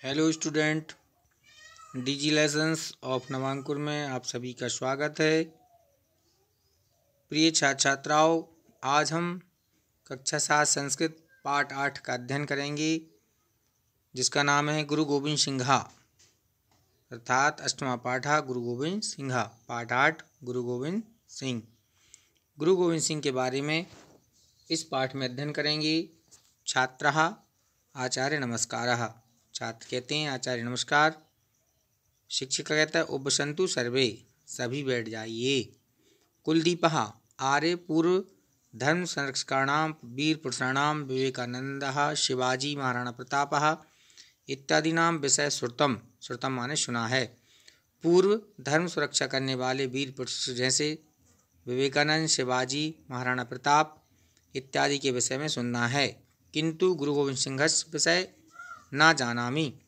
Hello student, DG lessons of Navankur में आप सभी का स्वागत है। प्रिय छात्र छात्राओं, आज हम कक्षा 7 संस्कृत पाठ 8 का अध्ययन करेंगे, जिसका नाम है गुरु गोविंद सिंघा, अर्थात अष्टमा पाठा गुरु गोविंद सिंघा। पाठ 8 गुरु गोविंद सिंह। गुरु गोविंद सिंह के बारे में इस पाठ में अध्ययन करेंगे। छात्रः आचार्य नमस्कारः। छात्र कहते हैं आचार्य नमस्कार। शिक्षिका कहता है उपसंतु सर्वे, सभी बैठ जाइए। कुलदीपः आर्य पूर्व धर्म संरक्षकाणां वीर पुरुषाणां विवेकानंदः शिवाजी महाराणा प्रतापः इत्यादिनां विषय श्रुतम माने सुना है। पूर्व धर्म सुरक्षा करने वाले वीर पुरुष जैसे विवेकानंद, शिवाजी, महाराणा प्रताप इत्यादि के विषय में सुनना है। किंतु गुरु गोविंद सिंहस्य विषय ना जानामि,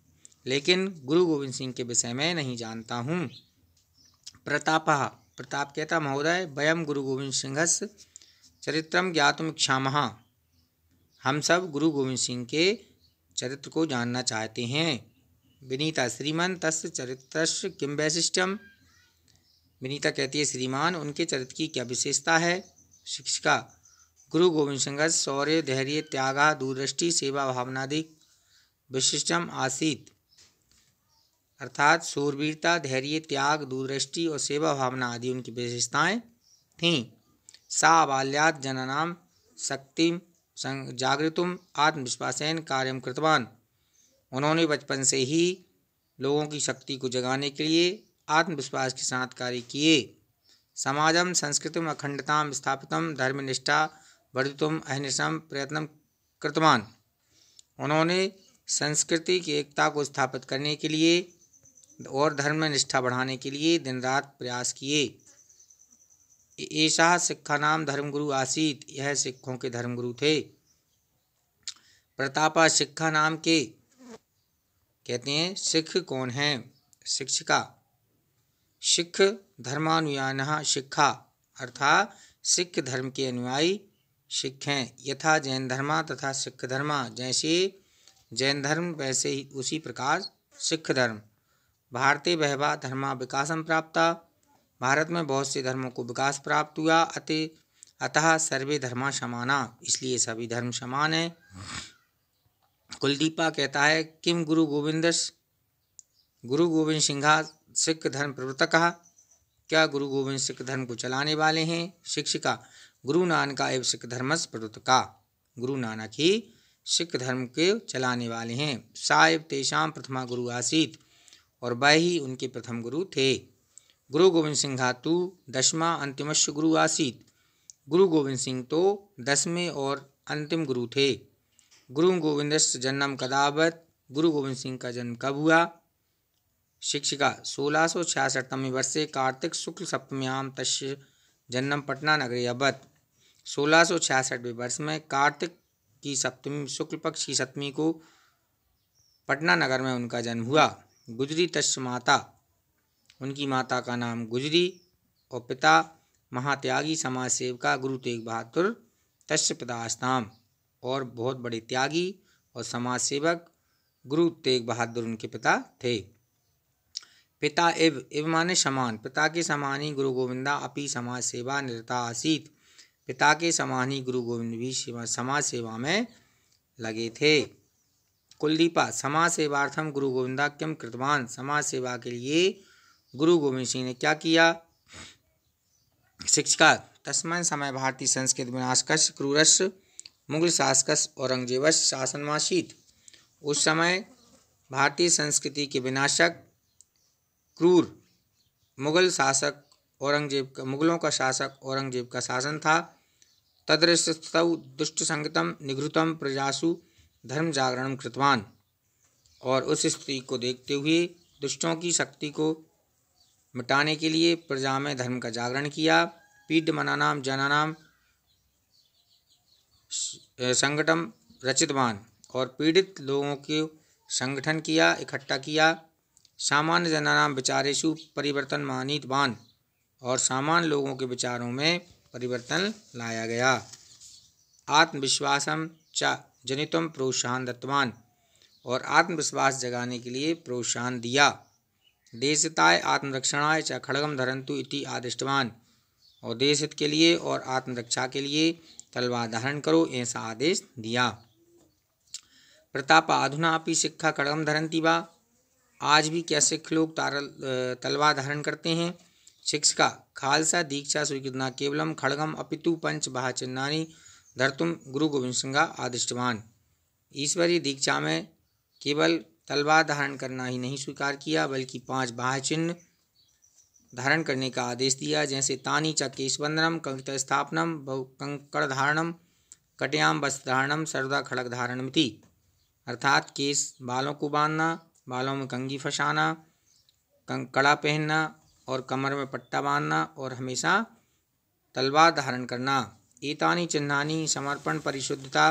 लेकिन गुरु गोविंद सिंह के विषय में नहीं जानता हूँ। प्रतापः प्रताप कहता महोदय वयम गुरु गोविंद सिंहस्य चरित्रम ज्ञातुम इच्छामः। हम सब गुरु गोविंद सिंह के चरित्र को जानना चाहते हैं। विनीता श्रीमान तस्य चरित्रस्य किम वैशिष्ट्यम। विनीता कहती है श्रीमान उनके चरित्र की क्या विशेषता है। शिक्षिका गुरु गोविंद सिंह शौर्य धैर्य त्याग दूरदृष्टि सेवा भावनादि विशिष्टम आसीत, अर्थात शूरवीरता धैर्य त्याग दूरदृष्टि और सेवा भावना आदि उनकी विशेषताएं थीं। सा बाल्यात् जनानां शक्ति जागृतुम आत्मविश्वासेन कार्यम कृतवान। उन्होंने बचपन से ही लोगों की शक्ति को जगाने के लिए आत्मविश्वास के साथ कार्य किए। समाजम संस्कृतिम अखंडतां स्थापितम धर्मनिष्ठा वर्धितुम अहर्निशम प्रयत्न कृतवान। उन्होंने संस्कृति की एकता को स्थापित करने के लिए और धर्म में निष्ठा बढ़ाने के लिए दिन रात प्रयास किए। ऐसा सिक्खा नाम धर्मगुरु आसीत, यह सिखों के धर्मगुरु थे। प्रतापा सिक्खा नाम के कहते हैं सिख कौन है। शिक्षिका सिख धर्मानुयायिनः सिक्खा, अर्थात सिख धर्म के अनुयायी सिख हैं। यथा जैन धर्मा तथा सिख धर्मा, जैसे जैन धर्म वैसे ही उसी प्रकार सिख धर्म। भारते बहवा धर्मा विकासम प्राप्ता, भारत में बहुत से धर्मों को विकास प्राप्त हुआ। अतः सर्वे धर्मा समाना, इसलिए सभी धर्म समान हैं। कुलदीपा कहता है किम गुरु गोविंद सिंघा सिख धर्म प्रवर्तकः, क्या गुरु गोविंद सिख धर्म को चलाने वाले हैं। शिक्षिका गुरु नानक एवं सिख धर्मस्य प्रवर्तका, गुरु नानक ही सिख धर्म के चलाने वाले हैं। सा एव तेषां प्रथमा गुरु आसीत, और वह ही उनके प्रथम गुरु थे। गुरु गोविंद सिंह तु दशमा अंतिमस्य गुरु आसीत, गुरु गोविंद सिंह तो 10वें और अंतिम गुरु थे। गुरु गोविंदस्य जन्म कदा अभवत्, गुरु गोविंद सिंह का जन्म कब हुआ। शिक्षिका 1666 वर्षे कार्तिक शुक्ल सप्तम्यां तस्य जन्म पटना नगरे अभवत्। 1666वें वर्ष में कार्तिक की सप्तमी शुक्ल पक्ष की सप्तमी को पटना नगर में उनका जन्म हुआ। गुजरी तस्य माता, उनकी माता का नाम गुजरी, और पिता महात्यागी समाज सेवका गुरु तेग बहादुर तस्य पिता आस्ताम, और बहुत बड़े त्यागी और समाज सेवक गुरु तेग बहादुर उनके पिता थे। पिता इव माने समान, पिता के समान ही गुरु गोविंदा अपि समाज सेवा निरता आसीत, पिता के समान ही गुरु गोविंद भी समाज सेवा में लगे थे। कुलदीपा समाज सेवार्थम गुरु गोविंदा किम कृतवान, समाज सेवा के लिए गुरु गोविंद सिंह ने क्या किया। शिक्षिका तस्मैन समय भारतीय संस्कृत विनाशकस्य क्रूरस्य मुगल शासकस्य औरंगजेबस्य शासनमासीत, उस समय भारतीय संस्कृति के विनाशक क्रूर मुगलों का शासक औरंगजेब का शासन था। तदृशस्तौ दुष्ट संगतम निघृतम प्रजासु धर्म जागरण कृतवान, और उस स्थिति को देखते हुए दुष्टों की शक्ति को मिटाने के लिए प्रजा में धर्म का जागरण किया। पीड्यमानानां जनानां संगठन रचितवान, और पीड़ित लोगों के संगठन किया, इकट्ठा किया। सामान्य जनानां विचारेषु परिवर्तन मानीतवान, और सामान्य लोगों के विचारों में परिवर्तन लाया गया। आत्मविश्वासम च जनितम प्रोत्साहन दत्तवान, और आत्मविश्वास जगाने के लिए प्रोत्साहन दिया। देशहिताय आत्मरक्षणाय च खड्गम धरन्तु इति आदिष्टवान, और देश हित के लिए और आत्मरक्षा के लिए तलवार धारण करो, ऐसा आदेश दिया। प्रताप अधुना अपि सिक्खा खड्गम धरन्ति वा, आज भी क्या सिख लोग तलवार धारण करते हैं। शिक्षिका खालसा दीक्षा स्वीकृतना केवलम खड्गम अपितु पंच बाहचिन्हानि धर्तुम गुरु गोविंद सिंह आदिष्टवान, ईश्वरीय दीक्षा में केवल तलवार धारण करना ही नहीं स्वीकार किया बल्कि 5 बाह्य चिन्ह धारण करने का आदेश दिया, जैसे तानी च केशबंधनम, कंकित स्थापनम, कंकड़ धारणम, कटयाम वस्त्र धारणम, सर्वदा खड़ग धारणमिति, अर्थात केस बालों को बांधना, बालों में कंघी फंसाना, कड़ा पहनना और कमर में पट्टा बांधना और हमेशा तलवार धारण करना। एतानि चिन्हानि समर्पण, परिशुद्धता,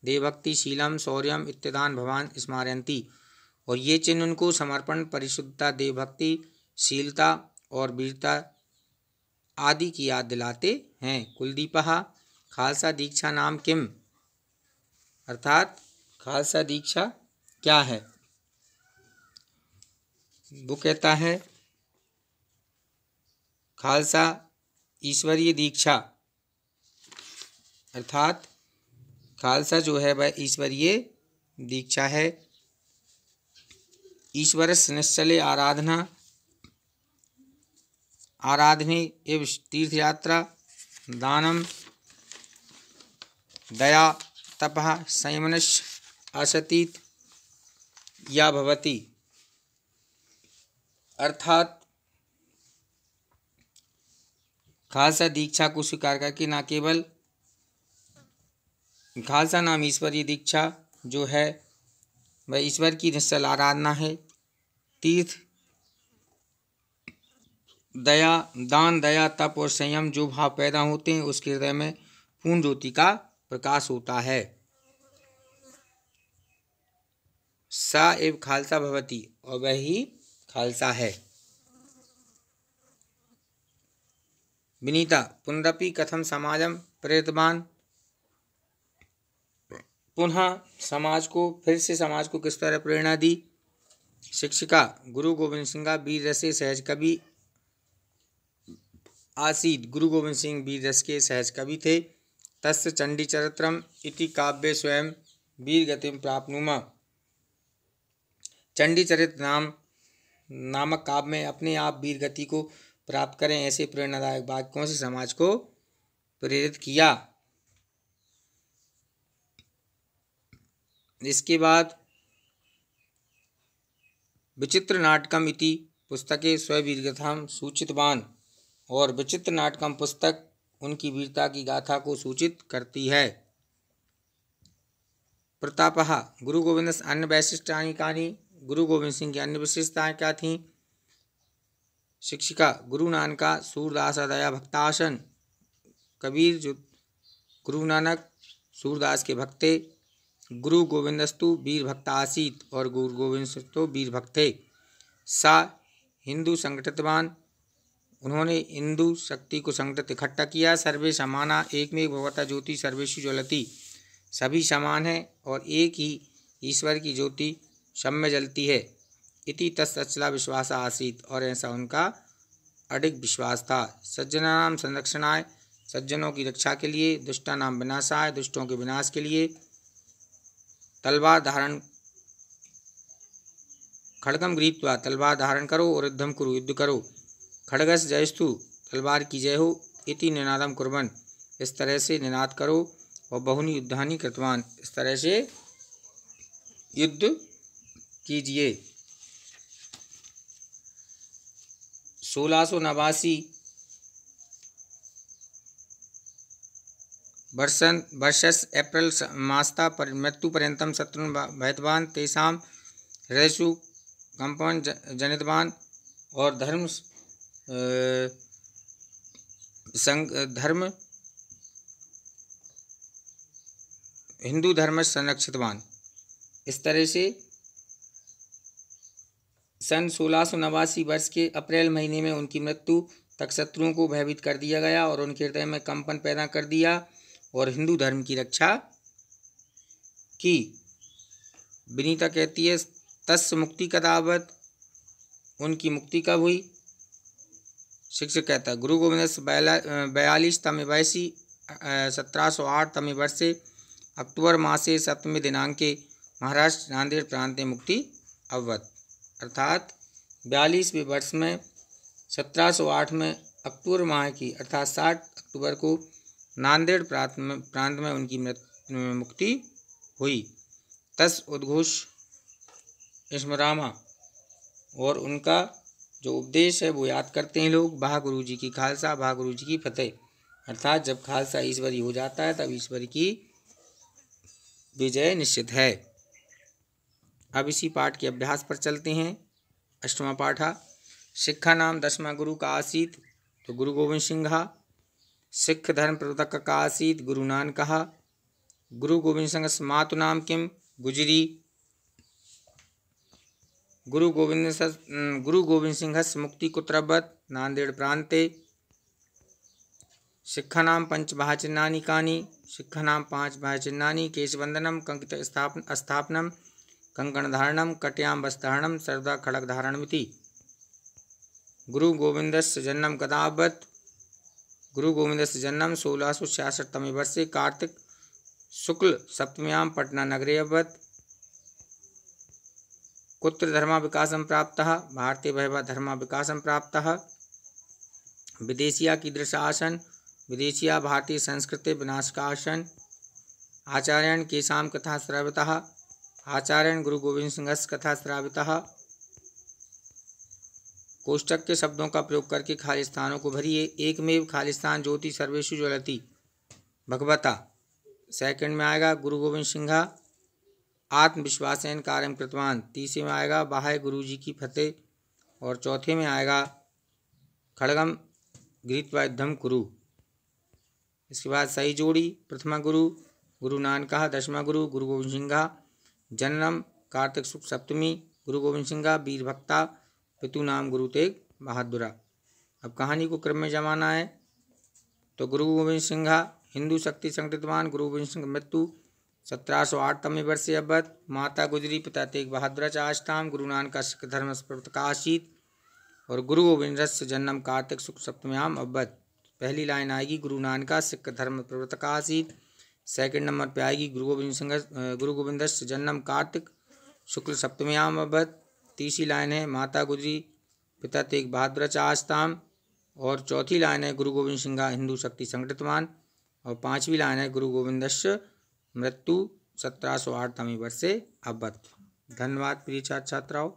देवभक्ति, शीलम, शौर्यम इत्यदान भवान स्मारयन्ति, और ये चिन्ह उनको समर्पण, परिशुद्धता, देवभक्ति, शीलता और वीरता आदि की याद दिलाते हैं। कुलदीपः खालसा दीक्षा नाम किम, अर्थात खालसा दीक्षा क्या है। वो कहता है खालसा ईश्वरीय दीक्षा, अर्थात खालसा जो है वह ईश्वरीय दीक्षा है। ईश्वरस्य निश्चले आराधने एवं तीर्थयात्रा, दानम, दया, तपः, संयमनस्य असतीत या भवति, अर्थात खालसा दीक्षा को स्वीकार करके न केवल खालसा नाम ईश्वरीय दीक्षा जो है वह ईश्वर की निश्चल आराधना है। तीर्थ, दया, दान, दया, तप और संयम जो भाव पैदा होते हैं उसके हृदय में पूर्ण ज्योति का प्रकाश होता है। सा एव खालसा भवति, और वह ही खालसा है। विनीता पुनरपि कथम समाजम प्रेरितवान, पुनः समाज को फिर से समाज को किस तरह प्रेरणा दी। शिक्षिका गुरु गोविंद सिंह वीर रसे सहज कवि आसीत, गुरु गोविंद सिंह वीर रस के सहज कवि थे। तस्य चंडी चरित्रम इति काव्य स्वयं वीर गतिम प्राप्नुमा, चंडी चरित्र नामक काव्य में अपने आप वीर गति को प्राप्त करें ऐसे प्रेरणादायक वाक्यों से समाज को प्रेरित किया। इसके बाद विचित्र नाटकम इति पुस्तके स्ववीरगाथाम सूचितवान, और विचित्र नाटकम पुस्तक उनकी वीरता की गाथा को सूचित करती है। प्रतापः गुरु गोविंद अन्य वैशिष्टानि कानि, गुरु गोविंद सिंह की अन्य विशेषताएं क्या थीं। शिक्षिका गुरु नानका सूरदास दया भक्तासन, कबीर जो गुरु नानक सूरदास के भक्ते, गुरु गोविंदस्तु वीर भक्त आसीत, और गुरु गोविंद तो वीर भक्त थे। सा हिंदू संगठितवान, उन्होंने हिंदू शक्ति को संगठित इकट्ठा किया। सर्वे समाना एकमेव भगवता ज्योति सर्वेषु ज्वलति, सभी समान है और एक ही ईश्वर की ज्योति सब में जलती है। इति तस् अचला विश्वास आसीत, और ऐसा उनका अडिग विश्वास था। सज्जनानाम संरक्षणाय, सज्जनों की रक्षा के लिए, दुष्टानाम विनाशाय, दुष्टों के विनाश के लिए, तलवार धारण खड्गम गृहीत्वा, तलवार धारण करो, और युद्धम कुरु, युद्ध करो, खड्गस जयस्तु, तलवार की जय हो, इति निनादम कुर्बन, इस तरह से निनाद करो, और बहुनी युद्धानि कृतवान, इस तरह से युद्ध कीजिए। 1689 वर्षस् अप्रैल मासता मृत्यु पर्यंतम शत्रुन भयतवान, तेषां हृदयसु कंपन जनितवान, और धर्म हिंदू धर्म संरक्षितवान। इस तरह से सन 1689 वर्ष के अप्रैल महीने में उनकी मृत्यु तक शत्रुओं को भयभीत कर दिया गया और उनके हृदय में कंपन पैदा कर दिया और हिंदू धर्म की रक्षा की। विनीता कहती है तस्य मुक्ति कदा अभवत्, उनकी मुक्ति कब हुई। शिक्षक कहता है गुरु गोविंदस्य 42 तमे वयसि 1708 तमे वर्षे अक्टूबर मासे 7वें दिनांके महाराष्ट्र नांदेड़ प्रांते मुक्ति अभवत्। अर्थात 42वें वर्ष में 1708 में अक्टूबर माह की अर्थात 60 अक्टूबर को नांदेड़ प्रांत में उनकी मुक्ति हुई। तस् उद्घोष स्मरामा, और उनका जो उपदेश है वो याद करते हैं लोग। वाह गुरु जी की खालसा, वाह गुरु जी की फतेह। अर्थात जब खालसा ईश्वरी हो जाता है तब ईश्वरी की विजय निश्चित है। अब इसी पाठ के अभ्यास पर चलते हैं। अष्टमा पाठा। सिक्खा नाम 10वां गुरु का आसीत तो गुरु गोविंद सिंह। सिख धर्म प्रवर्तक का आसीत गुरु नानक। गुरु गोविंद सिंह मातु नाम किम गुजरी। गुरु गोविंद सिंह मुक्ति कुत्र अभवत् नांदेड़ प्रांते। सिक्खा नाम 5 भाचिन्नानि कानि। सिक्खा नाम 5 भाचिन्नानि केशवंदनम कंकित स्थापनम कंकण धारणम कट्याम वस्त्रहरणम सर्वदा खड़ग धारणमिति। गुरु गोविंदस्य जन्म कदा अभवत्। गुरु गोविंदस्य जन्म 1666 तमे वर्षे कार्तिक शुक्ल सप्तम्यां पटना नगरे अभवत्। कुत्र धर्मा विकासं प्राप्तः भारतीय वैभव धर्मा विकासं प्राप्तः। विदेशिया कीदृश आसन विदेशिया भारतीय संस्कृति विनाशकासन। आचार्यण केशाम कथा श्रावितः आचार्यण गुरु गोविंद सिंहस्य कथा श्रावितः। कोष्टक के शब्दों का प्रयोग करके खाली स्थानों को भरिए। एकमेव खालिस्तान ज्योति सर्वेषु ज्वलति भगवता। सेकंड में आएगा गुरु गोविंद सिंह आत्मविश्वासेन कार्यं कृतवान। तीसरे में आएगा बाह्य गुरु जी की फतेह। और चौथे में आएगा खड़गम गृहीत्वा युद्धम कुरु। इसके बाद सही जोड़ी। प्रथमा गुरु गुरु नानक। 10वां गुरु गुरु गोविंद सिंह। जन्म कार्तिक शुक्ल सप्तमी। गुरु गोविंद सिंह वीर भक्ता पितु नाम गुरु तेग बहादुरा। अब कहानी को क्रम में जमाना है तो गुरु गोविंद सिंह हिंदू शक्ति संगठितवान। गुरु गोविंद सिंह मृत्यु 1708 तमे वर्षे अभवत्। माता गुजरी पिता तेग बहादुर च आस्ताम। गुरु नानक सिख धर्म प्रवर्तक आसीत्। और गुरु गोविंदस्य जन्म कार्तिक शुक्ल सप्तम्याम अभवत्। पहली लाइन आएगी गुरु नानक सिख धर्म प्रवर्तक आसीत्। सेकंड नंबर पे आएगी गुरु गोविंदस्य जन्म कार्तिक शुक्ल सप्तम्याम अभवत्। तीसरी लाइन है माता गुजरी पिता तेग बहादुर च आस्ताम। और चौथी लाइन है गुरु गोविंद सिंह हिंदू शक्ति संगठितवान। और पांचवी लाइन है गुरु गोविंदस्य मृत्यु 1708 तमे वर्षे अभवत्। धन्यवाद प्रिय छात्र छात्राओं।